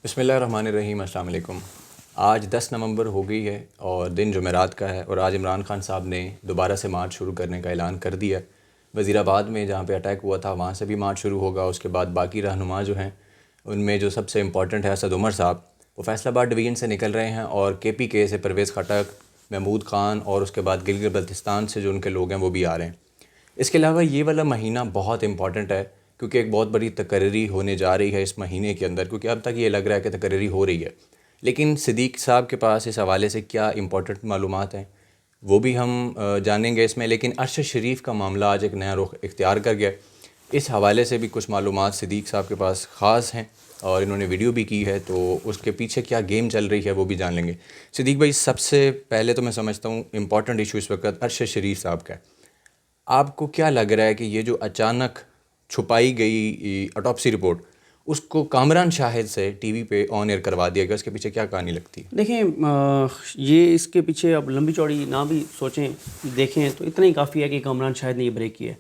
بسم اللہ الرحمن الرحیم. السلام علیکم. آج 10 نومبر ہو گئی ہے اور دن جمعرات کا ہے، اور آج عمران خان صاحب نے دوبارہ سے مارچ شروع کرنے کا اعلان کر دیا. وزیر آباد میں جہاں پہ اٹیک ہوا تھا وہاں سے بھی مارچ شروع ہوگا. اس کے بعد باقی رہنما جو ہیں ان میں جو سب سے امپورٹنٹ ہے اسد عمر صاحب، وہ فیصل آباد ڈویژن سے نکل رہے ہیں، اور کے پی کے سے پرویز خٹک، محمود خان، اور اس کے بعد گلگت بلتستان سے جو ان کے لوگ ہیں وہ بھی آ رہے ہیں. اس کے علاوہ یہ والا مہینہ بہت امپورٹنٹ ہے کیونکہ ایک بہت بڑی تقرری ہونے جا رہی ہے اس مہینے کے اندر، کیونکہ اب تک یہ لگ رہا ہے کہ تقرری ہو رہی ہے، لیکن صدیق صاحب کے پاس اس حوالے سے کیا امپورٹنٹ معلومات ہیں وہ بھی ہم جانیں گے اس میں. لیکن ارشد شریف کا معاملہ آج ایک نیا رخ اختیار کر گیا. اس حوالے سے بھی کچھ معلومات صدیق صاحب کے پاس خاص ہیں اور انہوں نے ویڈیو بھی کی ہے، تو اس کے پیچھے کیا گیم چل رہی ہے وہ بھی جان لیں گے. صدیق بھائی، سب سے پہلے تو میں سمجھتا ہوں امپورٹنٹ ایشو اس وقت ارشد شریف صاحب کا ہے. آپ کو کیا لگ رہا ہے کہ یہ جو اچانک چھپائی گئی آٹوپسی رپورٹ، اس کو کامران شاہد سے ٹی وی پہ آن ایئر کروا دیا گیا، اس کے پیچھے کیا کہانی لگتی ہے؟ دیکھیں، یہ اس کے پیچھے اب لمبی چوڑی نہ بھی سوچیں، دیکھیں تو اتنا ہی کافی ہے کہ کامران شاہد نے یہ بریک کیا ہے.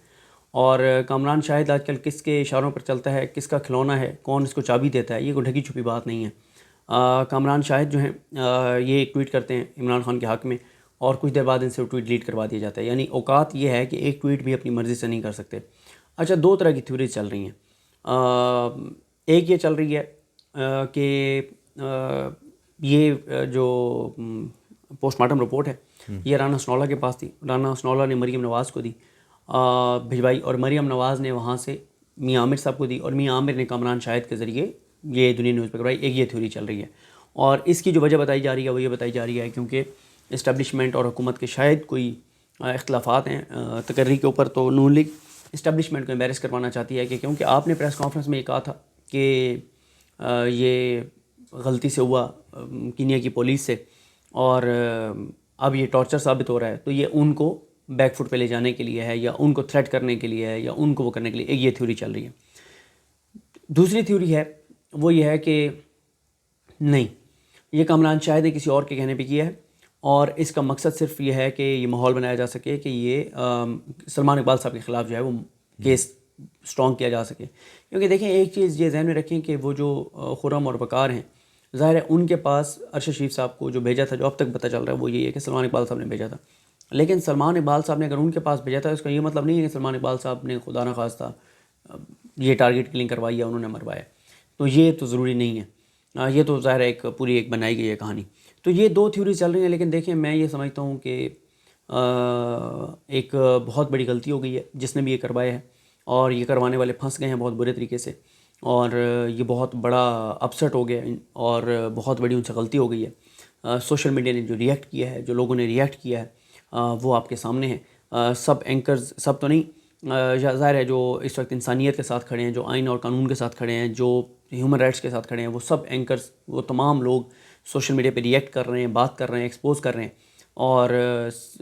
اور کامران شاہد آج کل کس کے اشاروں پر چلتا ہے، کس کا کھلونا ہے، کون اس کو چابی دیتا ہے، یہ کوئی ڈھکی چھپی بات نہیں ہے. کامران شاہد جو ہیں یہ ایک ٹویٹ کرتے ہیں عمران خان کے حق میں، اور کچھ دیر بعد ان سے وہ ٹویٹ ڈیلیٹ کروا دیا جاتا ہے. یعنی اوقات یہ ہے کہ ایک ٹویٹ بھی اپنی مرضی سے نہیں کر سکتے. اچھا، دو طرح کی تھیوریز چل رہی ہیں. ایک یہ چل رہی ہے کہ یہ جو پوسٹ مارٹم رپورٹ ہے یہ رانا ثناءاللہ کے پاس تھی. رانا ثناءاللہ نے مریم نواز کو دی، بھجوائی، اور مریم نواز نے وہاں سے میاں عامر صاحب کو دی، اور میاں عامر نے کامران شاہد کے ذریعے یہ دنیا نیوز پہ کروائی. ایک یہ تھیوری چل رہی ہے، اور اس کی جو وجہ بتائی جا رہی ہے وہ یہ بتائی جا رہی ہے کیونکہ اسٹیبلشمنٹ اور حکومت کے شاید کوئی اختلافات ہیں تقرری کے اوپر. تو نون لیگ اسٹیبلشمنٹ کو امبیرس کروانا چاہتی ہے کہ کیونکہ آپ نے پریس کانفرنس میں یہ کہا تھا کہ یہ غلطی سے ہوا کینیا کی پولیس سے، اور اب یہ ٹارچر ثابت ہو رہا ہے، تو یہ ان کو بیک فٹ پہ لے جانے کے لیے ہے، یا ان کو تھریٹ کرنے کے لیے ہے، یا ان کو وہ کرنے کے لیے. ایک یہ تھیوری چل رہی ہے. دوسری تھیوری ہے وہ یہ ہے کہ نہیں، یہ کامران شاہد نے کسی اور کے کہنے پہ کیا ہے، اور اس کا مقصد صرف یہ ہے کہ یہ ماحول بنایا جا سکے کہ یہ سلمان اقبال صاحب کے خلاف جو ہے وہ کیس سٹرانگ کیا جا سکے. کیونکہ دیکھیں، ایک چیز یہ ذہن میں رکھیں کہ وہ جو خرم اور وقار ہیں، ظاہر ہے ان کے پاس ارشد شریف صاحب کو جو بھیجا تھا، جو اب تک پتہ چل رہا ہے وہ یہ ہے کہ سلمان اقبال صاحب نے بھیجا تھا. لیکن سلمان اقبال صاحب نے اگر ان کے پاس بھیجا تھا، اس کا یہ مطلب نہیں ہے کہ سلمان اقبال صاحب نے خدا نخواستہ یہ ٹارگٹ کلنگ کروائی یا انہوں نے مروایا. تو یہ تو ضروری نہیں ہے، یہ تو ظاہر ہے ایک بنائی گئی ہے کہانی. تو یہ دو تھیوری چل رہی ہیں. لیکن دیکھیں، میں یہ سمجھتا ہوں کہ ایک بہت بڑی غلطی ہو گئی ہے جس نے بھی یہ کروایا ہے، اور یہ کروانے والے پھنس گئے ہیں بہت برے طریقے سے، اور یہ بہت بڑا اپسٹ ہو گیا اور بہت بڑی ان سے غلطی ہو گئی ہے. سوشل میڈیا نے جو ریئیکٹ کیا ہے، جو لوگوں نے ریئیکٹ کیا ہے، وہ آپ کے سامنے ہے. سب اینکرز، سب تو نہیں، ظاہر ہے جو اس وقت انسانیت کے ساتھ کھڑے ہیں، جو آئین اور قانون کے ساتھ کھڑے ہیں، جو ہیومن رائٹس کے ساتھ کھڑے ہیں، وہ سب اینکرز، وہ تمام لوگ سوشل میڈیا پہ ریئیکٹ کر رہے ہیں، بات کر رہے ہیں، ایکسپوز کر رہے ہیں. اور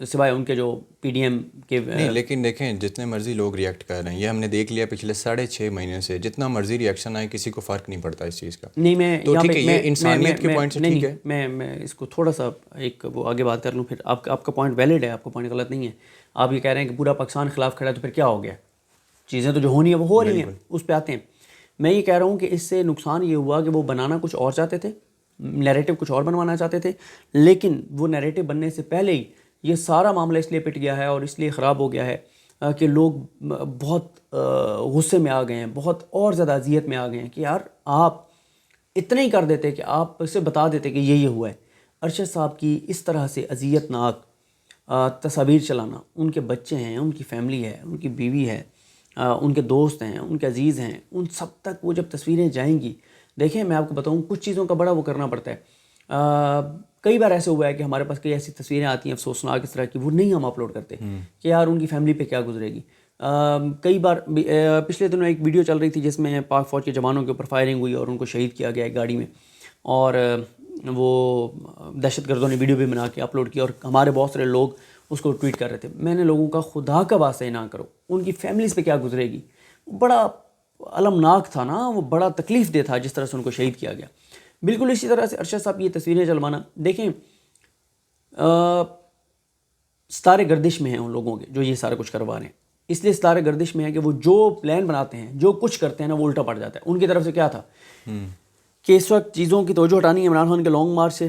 سوائے ان کے جو پی ڈی ایم کے نہیں، لیکن دیکھیں، جتنے مرضی لوگ ریئیکٹ کر رہے ہیں، یہ ہم نے دیکھ لیا پچھلے 6.5 مہینے سے، جتنا مرضی ریئیکشن آئے کسی کو فرق نہیں پڑتا اس چیز کا. نہیں، میں تو یہاں ٹھیک پہ ہے، یہ انسانیت کے پوائنٹ سے ٹھیک ہے. میں اس کو تھوڑا سا ایک وہ آگے بات کر لوں، پھر آپ کا پوائنٹ ویلڈ ہے، آپ کا پوائنٹ غلط نہیں ہے. آپ یہ کہہ رہے ہیں کہ پورا پاکستان خلاف کھڑا ہے، تو پھر کیا ہو گیا؟ چیزیں تو جو ہونی ہے وہ ہو رہی ہیں، اس پہ آتے ہیں. میں یہ کہہ رہا ہوں کہ اس سے نقصان یہ ہوا کہ وہ بنانا کچھ اور چاہتے تھے، نیریٹو کچھ اور بنوانا چاہتے تھے، لیکن وہ نیریٹو بننے سے پہلے ہی یہ سارا معاملہ اس لیے پٹ گیا ہے اور اس لیے خراب ہو گیا ہے کہ لوگ بہت غصے میں آ گئے ہیں، بہت اور زیادہ اذیت میں آ گئے ہیں کہ یار آپ اتنا ہی کر دیتے کہ آپ اسے بتا دیتے کہ یہ ہوا ہے. ارشد صاحب کی اس طرح سے اذیت ناک تصاویر چلانا، ان کے بچے ہیں، ان کی فیملی ہے، ان کی بیوی ہے، ان کے دوست ہیں، ان کے عزیز ہیں، ان سب تک وہ جب تصویریں جائیں گی. دیکھیں، میں آپ کو بتاؤں، کچھ چیزوں کا بڑا وہ کرنا پڑتا ہے. کئی بار ایسے ہوا ہے کہ ہمارے پاس کئی ایسی تصویریں آتی ہیں افسوسناک اس طرح کی، وہ نہیں ہم اپلوڈ کرتے کہ یار ان کی فیملی پہ کیا گزرے گی. کئی بار پچھلے دنوں ایک ویڈیو چل رہی تھی جس میں پاک فوج کے جوانوں کے اوپر فائرنگ ہوئی اور ان کو شہید کیا گیا ایک گاڑی میں، اور وہ دہشت گردوں نے ویڈیو بھی بنا کے اپلوڈ کیا، اور ہمارے بہت سارے لوگ اس کو ٹویٹ کر رہے تھے. میں نے لوگوں کا خدا کا واسطہ نہ کرو، ان کی فیملیز پہ کیا گزرے گی. بڑا المناک تھا نا، وہ بڑا تکلیف دہ تھا جس طرح سے ان کو شہید کیا گیا. بالکل اسی طرح سے ارشد صاحب کی یہ تصویریں چلوانا، دیکھیں ستارے گردش میں ہیں ان لوگوں کے جو یہ سارا کچھ کروا رہے ہیں. اس لیے ستارے گردش میں ہے کہ وہ جو پلان بناتے ہیں، جو کچھ کرتے ہیں نا، وہ الٹا پڑ جاتا ہے. ان کی طرف سے کیا تھا کہ اس وقت چیزوں کی توجہ ہٹانی ہے عمران خان کے لانگ مارچ سے،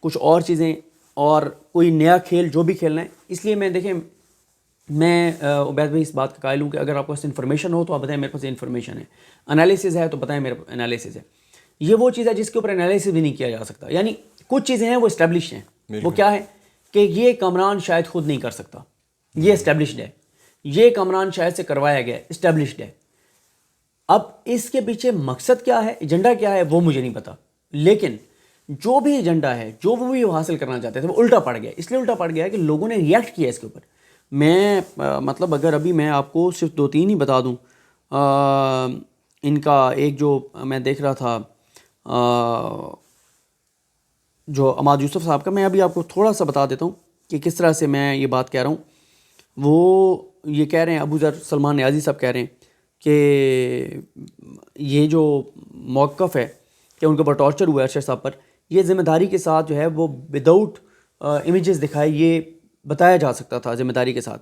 کچھ اور چیزیں اور کوئی نیا کھیل جو بھی کھیلنا ہے. اس لیے میں عبید بھائی اس بات کا قائل ہوں کہ اگر آپ کو انفارمیشن ہو تو آپ بتائیں میرے پاس انفارمیشن ہے، انالیسز ہے تو بتائیں میرے انالیسز ہے. یہ وہ چیز ہے جس کے اوپر انالیسز بھی نہیں کیا جا سکتا. یعنی کچھ چیزیں ہیں وہ اسٹیبلش ہیں. وہ کیا ہے کہ یہ کامران شاید خود نہیں کر سکتا، یہ اسٹیبلشڈ ہے. یہ کامران شاید سے کروایا گیا ہے، اسٹیبلشڈ ہے. اب اس کے پیچھے مقصد کیا ہے، ایجنڈا کیا ہے، وہ مجھے نہیں پتا. لیکن جو بھی ایجنڈا ہے، جو وہ حاصل کرنا چاہتے تھے، وہ الٹا پڑ گیا. اس لیے الٹا پڑ گیا کہ لوگوں نے ریئیکٹ کیا اس کے اوپر. میں مطلب اگر ابھی میں آپ کو صرف 2-3 ہی بتا دوں، ان کا ایک جو میں دیکھ رہا تھا جو عماد یوسف صاحب کا، میں ابھی آپ کو تھوڑا سا بتا دیتا ہوں کہ کس طرح سے میں یہ بات کہہ رہا ہوں. وہ یہ کہہ رہے ہیں، ابو ذر سلمان نیازی صاحب کہہ رہے ہیں کہ یہ جو موقف ہے کہ ان کے اوپر ٹارچر ہوا ہے ارشد صاحب پر، یہ ذمہ داری کے ساتھ جو ہے وہ وداؤٹ امیجز دکھائے یہ بتایا جا سکتا تھا ذمہ داری کے ساتھ.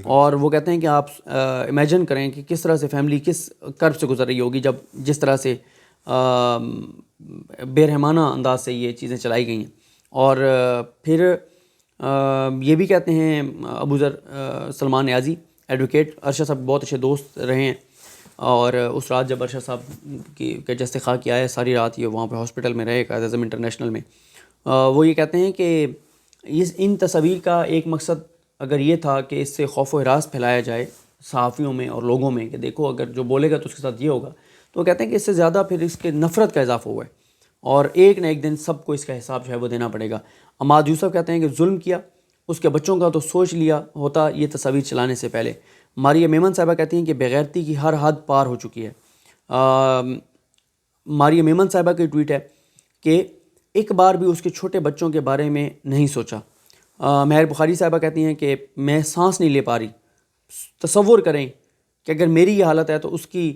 اور وہ کہتے ہیں کہ آپ امیجن کریں کہ کس طرح سے فیملی کس کرب سے گزر رہی ہوگی جس طرح سے بے رحمانہ انداز سے یہ چیزیں چلائی گئی ہیں. اور پھر یہ بھی کہتے ہیں ابو ذر سلمان نیازی ایڈوکیٹ، ارشد صاحب بہت اچھے دوست رہے ہیں. اور اس رات جب ارشد صاحب کی جستے خاک کیا ہے، ساری رات یہ وہاں پہ ہاسپٹل میں رہے قائد اعظم انٹرنیشنل میں. وہ یہ کہتے ہیں کہ ان تصاویر کا ایک مقصد اگر یہ تھا کہ اس سے خوف و ہراس پھیلایا جائے صحافیوں میں اور لوگوں میں کہ دیکھو اگر جو بولے گا تو اس کے ساتھ یہ ہوگا، تو وہ کہتے ہیں کہ اس سے زیادہ پھر اس کے نفرت کا اضافہ ہوا ہے اور ایک نہ ایک دن سب کو اس کا حساب جو ہے وہ دینا پڑے گا. عماد یوسف کہتے ہیں کہ ظلم کیا، اس کے بچوں کا تو سوچ لیا ہوتا یہ تصاویر چلانے سے پہلے. ماریہ میمن صاحبہ کہتی ہیں کہ بغیرتی کی ہر حد پار ہو چکی ہے. ماریہ میمن صاحبہ کی ٹویٹ ہے کہ ایک بار بھی اس کے چھوٹے بچوں کے بارے میں نہیں سوچا. مہر بخاری صاحبہ کہتی ہیں کہ میں سانس نہیں لے پا رہی. تصور کریں کہ اگر میری یہ حالت ہے تو اس کی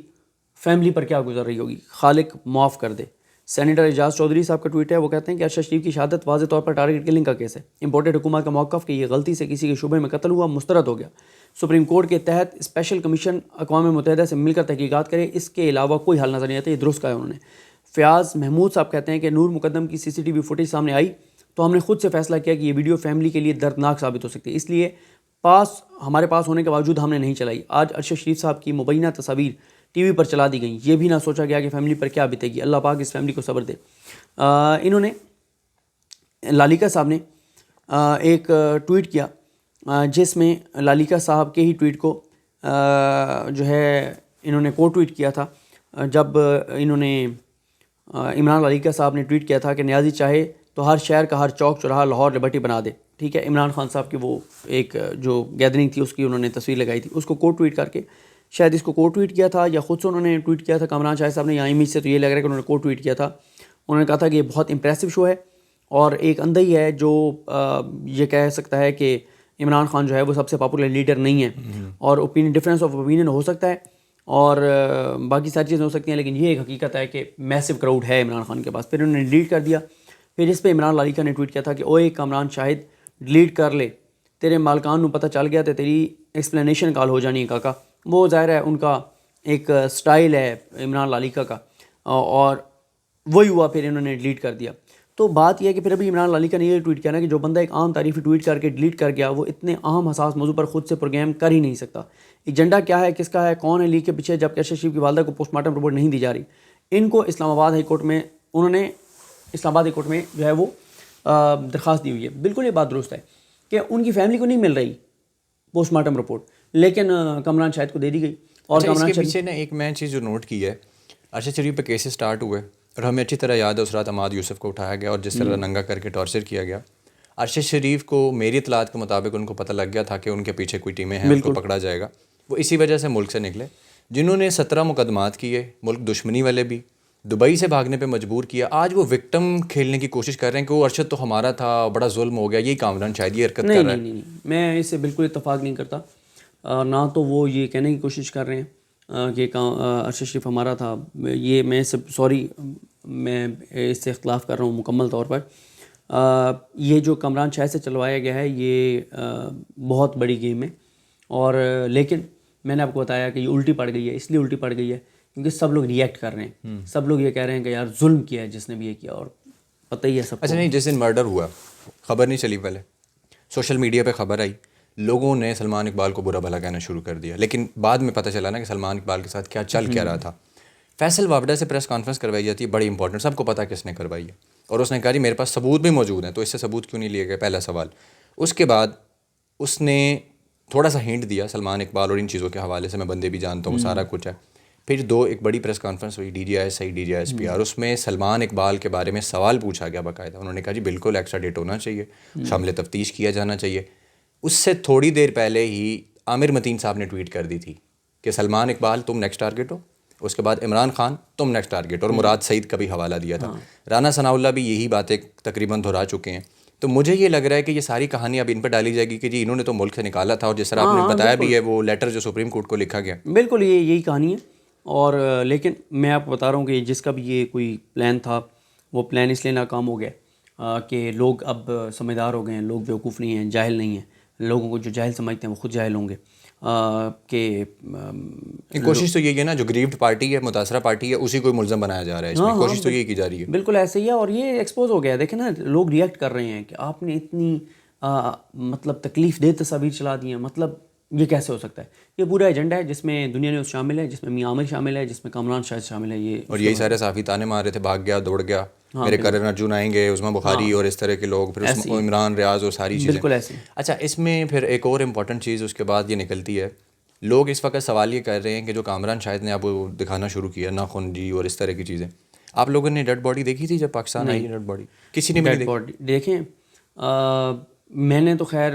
فیملی پر کیا گزر رہی ہوگی، خالق معاف کر دے. سینیٹر اعجاز چودھری صاحب کا ٹویٹ ہے، وہ کہتے ہیں کہ ارشد شریف کی شہادت واضح طور پر ٹارگٹ کلنگ کا کیس ہے. امپورٹڈ حکومت کا موقف کہ یہ غلطی سے کسی کے شبے میں قتل ہوا مسترد ہو گیا. سپریم کورٹ کے تحت اسپیشل کمیشن اقوام متحدہ سے مل کر تحقیقات کرے، اس کے علاوہ کوئی حل نظر نہیں آتا. یہ درست کہا ہے انہوں نے. فیاض محمود صاحب کہتے ہیں کہ نور مقدم کی CCTV فوٹیج سامنے آئی تو ہم نے خود سے فیصلہ کیا کہ یہ ویڈیو فیملی کے لیے دردناک ثابت ہو سکتی ہے، اس لیے ہمارے پاس ہونے کے باوجود ہم نے نہیں چلائی. آج ارشد شریف صاحب کی مبینہ تصاویر ٹی وی پر چلا دی گئیں، یہ بھی نہ سوچا گیا کہ فیملی پر کیا بیتے گی. اللہ پاک اس فیملی کو صبر دے. انہوں نے لالیکا صاحب نے ایک ٹویٹ کیا جس میں لالیکا صاحب کے ہی ٹویٹ کو جو ہے انہوں نے کو ٹویٹ کیا تھا. جب انہوں نے عمران لالیکا صاحب نے ٹویٹ کیا تھا کہ نیازی چاہے تو ہر شہر کا ہر چوک چوراہا لاہور لبرٹی بنا دے. ٹھیک ہے، عمران خان صاحب کی وہ ایک جو گیدرنگ تھی اس کی انہوں نے تصویر لگائی تھی، اس کو کو ٹویٹ کر کے شاید اس کو کو ٹویٹ کیا تھا یا خود سے انہوں نے ٹویٹ کیا تھا کامران شاہد صاحب نے، یا امیج سے تو یہ لگ رہا ہے کہ انہوں نے کو ٹویٹ کیا تھا. انہوں نے کہا تھا کہ یہ بہت امپریسو شو ہے اور ایک اندھی ہے جو یہ کہہ سکتا ہے کہ عمران خان جو ہے وہ سب سے پاپولر لیڈر نہیں ہے اور ڈفرینس آف اوپینین ہو سکتا ہے اور باقی ساری چیزیں ہو سکتی ہیں، لیکن یہ ایک حقیقت ہے کہ میسو کراؤڈ ہے عمران خان کے پاس. پھر انہوں نے ڈیلیٹ کر دیا. پھر اس پہ عمران لالیکا نے ٹویٹ کیا تھا کہ اوے کامران شاہد ڈیلیٹ کر لے، تیرے مالکان نو پتہ چل گیا تو تیری ایکسپلینیشن کال ہو جانی ہے کاکا. وہ ظاہر ہے ان کا ایک سٹائل ہے عمران لالیکا کا اور وہی ہوا، پھر انہوں نے ڈیلیٹ کر دیا. تو بات یہ ہے کہ پھر ابھی عمران لالیکا نے یہ ٹویٹ کیا نا کہ جو بندہ ایک عام تعریفی ٹویٹ کر کے ڈیلیٹ کر گیا وہ اتنے اہم حساس موضوع پر خود سے پروگرام کر ہی نہیں سکتا. ایجنڈا کیا ہے، کس کا ہے، کون ہے لیگ کے پیچھے، جب کہ ارشد شریف کی والدہ کو پوسٹ مارٹم رپورٹ نہیں دی جا رہی. ان کو اسلام آباد ہائی کورٹ میں انہوں نے اسلام آباد ہائی کورٹ میں جو ہے وہ درخواست دی ہوئی ہے. بالکل یہ بات درست ہے کہ ان کی فیملی کو نہیں مل رہی پوسٹ مارٹم رپورٹ، لیکن کامران شاہد کو دے دی گئی. اور اس کے پیچھے نا ایک میں چیز جو نوٹ کی ہے، ارشد شریف پہ کیسز سٹارٹ ہوئے اور ہمیں اچھی طرح یاد ہے اس رات عماد یوسف کو اٹھایا گیا اور جس طرح ننگا کر کے ٹارچر کیا گیا. ارشد شریف کو میری اطلاعات کے مطابق ان کو پتہ لگ گیا تھا کہ ان کے پیچھے کوئی ٹیمیں ہیں، ان کو پکڑا جائے گا. وہ اسی وجہ سے ملک سے نکلے. جنہوں نے 17 مقدمات کیے، ملک دشمنی والے بھی، دبئی سے بھاگنے پہ مجبور کیا، آج وہ وکٹم کھیلنے کی کوشش کر رہے ہیں کہ وہ ارشد تو ہمارا تھا، بڑا ظلم ہو گیا. یہی کامران شاید یہ حرکت کر رہا ہے. نہیں، میں اس سے بالکل اتفاق نہیں کرتا. نہ تو وہ یہ کہنے کی کوشش کر رہے ہیں کہ ارشد شریف ہمارا تھا. یہ میں سوری میں اس سے اختلاف کر رہا ہوں مکمل طور پر. یہ جو کامران شاہد سے چلوایا گیا ہے یہ بہت بڑی گیم ہے اور لیکن میں نے آپ کو بتایا کہ یہ الٹی پڑ گئی ہے. اس لیے الٹی پڑ گئی ہے کیونکہ سب لوگ ریئیکٹ کر رہے ہیں, سب لوگ یہ کہہ رہے ہیں کہ یار ظلم کیا ہے جس نے بھی یہ کیا, اور پتہ ہی ہے سب کو. اچھا نہیں, جس دن مرڈر ہوا خبر نہیں چلی, پہلے سوشل میڈیا پہ خبر آئی, لوگوں نے سلمان اقبال کو برا بھلا کہنا شروع کر دیا, لیکن بعد میں پتہ چلا نا کہ سلمان اقبال کے ساتھ کیا چل کیا رہا تھا. فیصل وابڈہ سے پریس کانفرنس کروائی جاتی ہے, بڑی امپورٹنٹ, سب کو پتہ کس نے کروائی ہے, اور اس نے کہا جی میرے پاس ثبوت بھی موجود ہیں, تو اس سے ثبوت کیوں نہیں لیے گئے, پہلا سوال. اس کے بعد اس نے تھوڑا سا ہنٹ دیا سلمان اقبال اور ان چیزوں کے حوالے سے, میں بندے بھی جانتا ہوں, سارا کچھ ہے. پھر ایک بڑی پریس کانفرنس ہوئی, DGI D G I S P R, اس میں سلمان اقبال کے بارے میں سوال پوچھا گیا باقاعدہ. انہوں نے کہا جی بالکل ایکسٹراڈیٹ ہونا چاہیے, شامل تفتیش کیا جانا چاہیے. اس سے تھوڑی دیر پہلے ہی عامر متین صاحب نے ٹویٹ کر دی تھی کہ سلمان اقبال تم نیکسٹ ٹارگیٹ ہو, اس کے بعد عمران خان تم نیکسٹ ٹارگیٹ, اور مراد سعید کا بھی حوالہ دیا تھا. رانا ثناء اللہ بھی یہی باتیں تقریباً دہرا چکے ہیں. تو مجھے یہ لگ رہا ہے کہ یہ ساری کہانی اب ان پہ ڈالی جائے گی کہ جی انہوں نے تو ملک سے نکالا تھا, اور جس طرح آپ نے بتایا بھی ہے وہ لیٹر جو سپریم کورٹ کو لکھا گیا. بالکل یہی کہانی ہے. اور لیکن میں آپ کو بتا رہا ہوں کہ جس کا بھی یہ کوئی پلان تھا, وہ پلان اس لیے ناکام ہو گیا کہ لوگ اب سمجھدار ہو گئے ہیں, لوگ بیوقوف نہیں ہیں, جاہل نہیں ہیں. لوگوں کو جو جاہل سمجھتے ہیں وہ خود جاہل ہوں گے. کہ کوشش تو یہی ہے نا, جو گریوڈ پارٹی ہے, متاثرہ پارٹی ہے, اسی کو ملزم بنایا جا رہا ہے اس میں, کوشش تو یہی کی جا رہی ہے. بالکل ایسے ہی ہے, اور یہ ایکسپوز ہو گیا ہے. دیکھیں نا, لوگ ریئیکٹ کر رہے ہیں کہ آپ نے اتنی مطلب تکلیف دہ تصاویر چلا دی ہیں, مطلب یہ کیسے ہو سکتا ہے. یہ پورا ایجنڈا ہے جس میں دنیا نیوز شامل ہے, جس میں میاں عامر شامل ہے, جس میں کامران شاہد شامل ہے. یہ اور یہی سارے صحافی تانے مار رہے تھے, بھاگ گیا, دوڑ گیا, میرے کرن ارجن آئیں گے, عثمان بخاری اور اس طرح کے لوگ, پھر عمران ریاض اور ساری چیزیں. بالکل ایسے. اچھا, اس میں پھر ایک اور امپورٹنٹ چیز اس کے بعد یہ نکلتی ہے, لوگ اس وقت سوال یہ کر رہے ہیں کہ جو کامران شاہد نے اب وہ دکھانا شروع کیا ناخن جی اور اس طرح کی چیزیں, آپ لوگوں نے ڈیڈ باڈی دیکھی تھی جب پاکستان آئی؟ ڈیڈ باڈی کسی نے بھی نہیں دیکھیں. میں نے تو خیر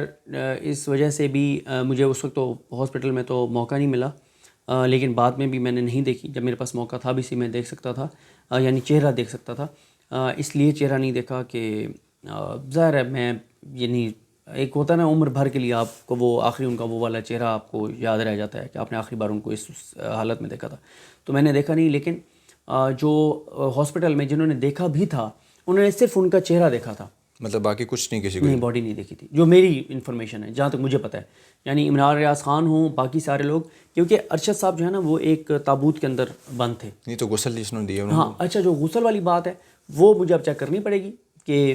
اس وجہ سے بھی مجھے اس وقت تو ہاسپٹل میں تو موقع نہیں ملا, لیکن بعد میں بھی میں نے نہیں دیکھی. جب میرے پاس موقع تھا بھی سی میں دیکھ سکتا تھا, یعنی چہرہ دیکھ سکتا تھا. اس لیے چہرہ نہیں دیکھا کہ ظاہر ہے میں یعنی ایک ہوتا ہے نا عمر بھر کے لیے آپ کو وہ آخری ان کا وہ والا چہرہ آپ کو یاد رہ جاتا ہے کہ آپ نے آخری بار ان کو اس حالت میں دیکھا تھا. تو میں نے دیکھا نہیں, لیکن جو ہاسپٹل میں جنہوں نے دیکھا بھی تھا انہوں نے صرف ان کا چہرہ دیکھا تھا, مطلب باقی کچھ نہیں, کسی کو نہیں باڈی نہیں دیکھی تھی, جو میری انفارمیشن ہے جہاں تک مجھے پتہ ہے. یعنی عمران ریاض خان ہوں, باقی سارے لوگ, کیونکہ ارشد صاحب جو ہے نا وہ ایک تابوت کے اندر بند تھے. نہیں تو غسل جس نے دیا. ہاں اچھا, جو غسل والی بات ہے وہ مجھے اب چیک کرنی پڑے گی کہ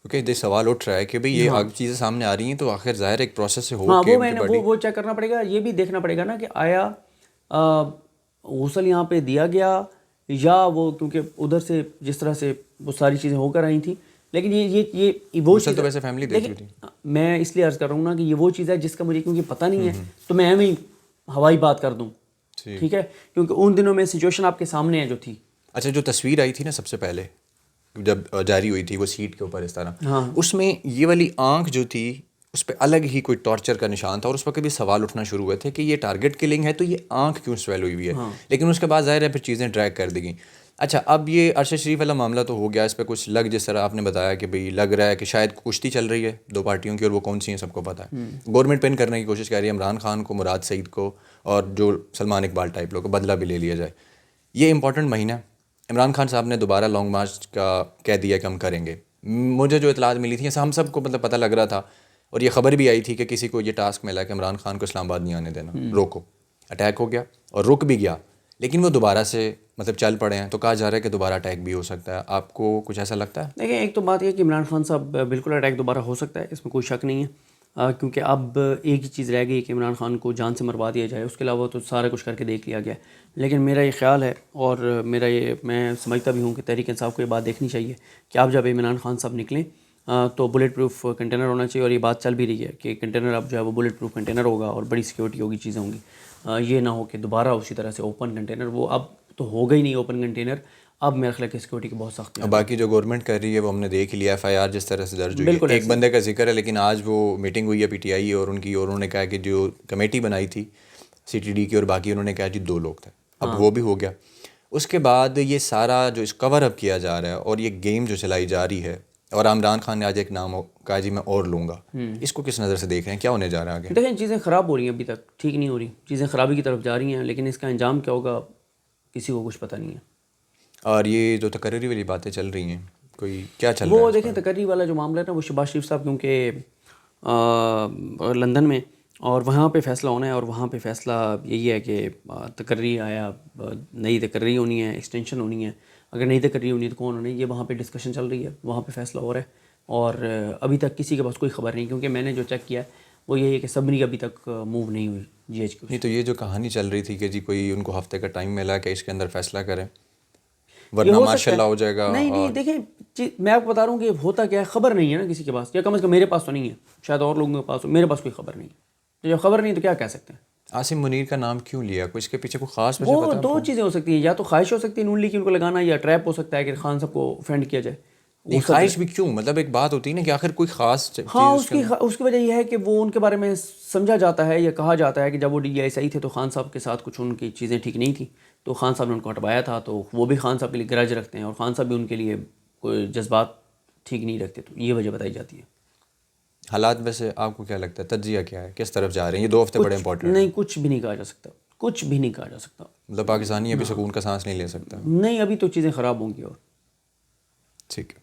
کیونکہ سوال اٹھ رہا ہے کہ بھئی یہ چیزیں سامنے آ رہی ہیں تو آخر ظاہر ایک پروسیس سے ہو ہاں, کے وہ چیک کرنا پڑے گا. یہ بھی دیکھنا پڑے گا نا کہ آیا غسل یہاں پہ دیا گیا یا وہ, کیونکہ ادھر سے جس طرح سے وہ ساری چیزیں ہو کر آئی تھیں. لیکن یہ وہ چیز تو ویسے فیملی دیکھ رہی تھی. میں اس لیے عرض کر رہا ہوں نا کہ یہ وہ چیز ہے جس کا مجھے کیونکہ پتہ نہیں ہے, تو میں ایویں ہوائی بات کر دوں, ٹھیک ہے, کیونکہ ان دنوں میں سچویشن آپ کے سامنے ہے جو تھی. اچھا, جو تصویر آئی تھی نا سب سے پہلے جب جاری ہوئی تھی وہ سیٹ کے اوپر اس طرح, اس میں یہ والی آنکھ جو تھی اس پہ الگ ہی کوئی ٹارچر کا نشان تھا, اور اس وقت بھی سوال اٹھنا شروع ہوئے تھے کہ یہ ٹارگٹ کلنگ ہے تو یہ آنکھ کیوں سویل ہوئی ہے. لیکن اس کے بعد ظاہر ہے پھر چیزیں ڈریگ کر دی گئیں. اچھا, اب یہ ارشد شریف والا معاملہ تو ہو گیا, اس پہ کچھ جس طرح آپ نے بتایا کہ بھئی لگ رہا ہے کہ شاید کشتی چل رہی ہے دو پارٹیوں کی, اور وہ کون سی ہیں سب کو پتہ ہے. گورنمنٹ پن کرنے کی کوشش کر رہی ہے عمران خان کو, مراد سعید کو, اور جو سلمان اقبال ٹائپ لوگ کو بدلہ بھی لے لیا جائے. یہ امپورٹنٹ مہینہ. عمران خان صاحب نے دوبارہ لانگ مارچ کا کہہ دیا کہ ہم کریں گے. مجھے جو اطلاعات ملی تھیں ہم سب کو مطلب پتہ لگ رہا تھا, اور یہ خبر بھی آئی تھی کہ کسی کو یہ ٹاسک ملا کہ عمران خان کو اسلام آباد نہیں آنے دینا, روکو. اٹیک ہو گیا اور رک بھی گیا, لیکن وہ دوبارہ سے مطلب چل پڑے ہیں, تو کہا جا رہا ہے کہ دوبارہ اٹیک بھی ہو سکتا ہے. آپ کو کچھ ایسا لگتا ہے؟ دیکھیں, ایک تو بات یہ کہ عمران خان صاحب بالکل اٹیک دوبارہ ہو سکتا ہے, اس میں کوئی شک نہیں ہے, کیونکہ اب ایک ہی چیز رہ گئی کہ عمران خان کو جان سے مروا دیا جائے. اس کے علاوہ تو سارا کچھ کر کے دیکھ لیا گیا. لیکن میرا یہ خیال ہے, اور میں سمجھتا بھی ہوں کہ تحریک انصاف کو یہ بات دیکھنی چاہیے کہ آپ جب عمران خان صاحب نکلیں تو بلٹ پروف کنٹینر ہونا چاہیے. اور یہ بات چل بھی رہی ہے کہ کنٹینر اب جو ہے وہ بلٹ پروف کنٹینر ہوگا اور بڑی سیکیورٹی ہوگی, چیزیں ہوں گی. یہ نہ ہو کہ دوبارہ اسی طرح سے اوپن کنٹینر, وہ اب تو ہو گئی نہیں اوپن کنٹینر, اب میرے خیال ہے کہ سیکورٹی کی بہت سختی ہے. باقی جو گورنمنٹ کر رہی ہے وہ ہم نے دیکھ لیا, FIR جس طرح سے درج ہوئی ہے, ایک بندے کا ذکر ہے, لیکن آج وہ میٹنگ ہوئی ہے PTI اور انہوں نے کہا کہ جو کمیٹی بنائی تھی CTD کی اور باقی انہوں نے کہا جی 2 لوگ تھے, اب وہ بھی ہو گیا. اس کے بعد یہ سارا جو اس کور اپ کیا جا رہا ہے اور یہ گیم جو چلائی جا رہی ہے, اور عمران خان نے آج ایک نام کہا جی میں اور لوں گا, اس کو کس نظر سے دیکھ رہے ہیں, کیا ہونے جا رہا ہے آگے؟ دیکھیں, چیزیں خراب ہو رہی ہیں, ابھی تک ٹھیک نہیں ہو رہی, چیزیں خرابی کی طرف جا رہی ہیں, لیکن اس کا انجام کیا ہوگا کسی کو کچھ پتہ نہیں ہے. اور یہ جو تقرری والی باتیں چل رہی ہیں, کوئی کیا چل رہا ہے؟ وہ دیکھیں تقرری والا جو معاملہ ہے نا, وہ شہباز شریف صاحب کیونکہ لندن میں, اور وہاں پہ فیصلہ ہونا ہے، اور وہاں پہ فیصلہ یہی ہے کہ تقرری آیا، نئی تقرری ہونی ہے، ایکسٹینشن ہونی ہے. اگر نئی تقرری ہونی ہے تو کون ہونی ہے، یہ وہاں پہ ڈسکشن چل رہی ہے، وہاں پہ فیصلہ ہو رہا ہے. اور ابھی تک کسی کے پاس کوئی خبر نہیں، کیونکہ میں نے جو چیک کیا ہے وہ یہ ہے کہ سبنی ابھی تک موو نہیں ہوئی جی ایچ کی. نہیں تو یہ جو کہانی چل رہی تھی کہ جی کوئی ان کو ہفتے کا ٹائم ملا کہ اس کے اندر فیصلہ کریں ورنہ ماشاء اللہ ہو جائے گا. نہیں دیکھیں میں آپ کو بتا رہا ہوں کہ ہوتا کیا ہے، خبر نہیں ہے نا کسی کے پاس، یا کم از کم میرے پاس تو نہیں ہے، شاید اور لوگوں کے پاس ہو، میرے پاس کوئی خبر نہیں ہے. تو جب خبر نہیں تو کیا کہہ سکتے ہیں. عاصم منیر کا نام کیوں لیا؟ کوئی اس کے پیچھے کوئی خاص وجہ وہ پتہ ہے؟ دو چیزیں ہو سکتی ہیں، یا تو خواہش ہو سکتی ہے نون لیگ کی ان کو لگانا، یا ٹریپ ہو سکتا ہے کہ خان صاحب کو فرینڈ کیا جائے. نہیں خواہش بھی کیوں؟ مطلب ایک بات ہوتی ہے نا کہ آخر کوئی خاص ہاں اس کی وجہ یہ ہے کہ وہ ان کے بارے میں سمجھا جاتا ہے یا کہا جاتا ہے کہ جب وہ ڈی آئی ایس آئی تھے تو خان صاحب کے ساتھ کچھ ان کی چیزیں ٹھیک نہیں تھیں، تو خان صاحب نے ان کو ہٹوایا تھا، تو وہ بھی خان صاحب کے لیے گرج رکھتے ہیں، اور خان صاحب بھی ان کے لیے کوئی جذبات ٹھیک نہیں رکھتے. تو یہ وجہ بتائی جاتی ہے. حالات ویسے آپ کو کیا لگتا ہے تجزیہ کیا ہے، کس طرف جا رہے ہیں؟ یہ 2 ہفتے بڑے امپورٹنٹ ہیں. نہیں کچھ بھی نہیں کہا جا سکتا، کچھ بھی نہیں کہا جا سکتا. مطلب پاکستانی ابھی سکون کا سانس نہیں لے سکتا. نہیں ابھی تو چیزیں خراب ہوں گی. اور ٹھیک ہے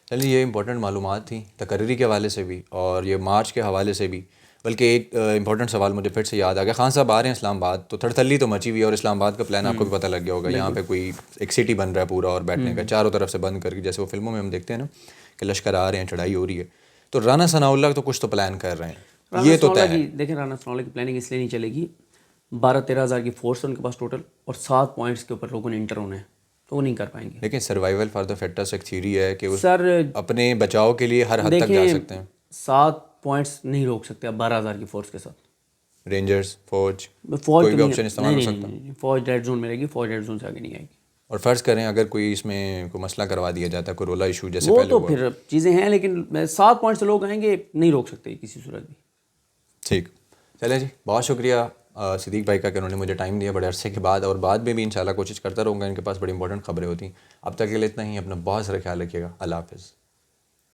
چلیے، یہ امپورٹنٹ معلومات تھیں تقرری کے حوالے سے بھی اور یہ مارچ کے حوالے سے بھی. بلکہ ایک امپورٹنٹ سوال مجھے پھر سے یاد آ گیا. خان صاحب آ رہے ہیں اسلام آباد، تو تھڑتھلی تو مچی ہوئی ہے، اور اسلام آباد کا پلان آپ کو بھی پتہ لگ گیا ہوگا. یہاں پہ کوئی ایک سٹی بن رہا ہے پورا، اور بیٹھنے کا چاروں طرف سے بند کر کے، جیسے وہ فلموں میں ہم دیکھتے ہیں نا کہ لشکر آ رہے ہیں، چڑھائی ہو رہی ہے. تو رانا ثناء اللہ تو کچھ تو پلان کر رہے ہیں، یہ تو طے ہے. دیکھیں رانا ثناء اللہ کی پلاننگ اس لیے نہیں چلے گی، 12-13 ہزار کی فورس ہے ان کے پاس ٹوٹل، اور 7 پوائنٹس کے اوپر لوگوں نے انٹر ہونے ہیں، تو وہ نہیں کر پائیں گے. لیکن سروائیول فار دا فٹس ایک تھیوری ہے کہ سر اپنے بچاؤ کے لیے ہر حد تک جا سکتے ہیں. 7 پوائنٹس نہیں روک سکتے آپ 12,000 کی فورس کے ساتھ. رینجرز، فوج کوئی بھی آپشن استعمال ہو سکتا ہے. فوج ریڈ زون میں رہے گی، فوج ریڈ زون سے آگے نہیں آئے گی. اور فرض کریں اگر کوئی اس میں کوئی مسئلہ کروا دیا جاتا ہے، کوئی رولا ایشو جیسے وہ پہلے تو ہوا، پھر چیزیں ہیں، لیکن 7 پوائنٹ سے لوگ آئیں گے، نہیں روک سکتے کسی صورت بھی. ٹھیک چلیں جی، بہت شکریہ صدیق بھائی کا کہ انہوں نے مجھے ٹائم دیا بڑے عرصے کے بعد، اور بعد میں بھی انشاءاللہ کوشش کرتا رہوں گا. ان کے پاس بڑی امپورٹنٹ خبریں ہوتی ہیں. اب تک کے لیے اتنا ہی. اپنا بہت سارا خیال رکھیے گا. اللہ حافظ.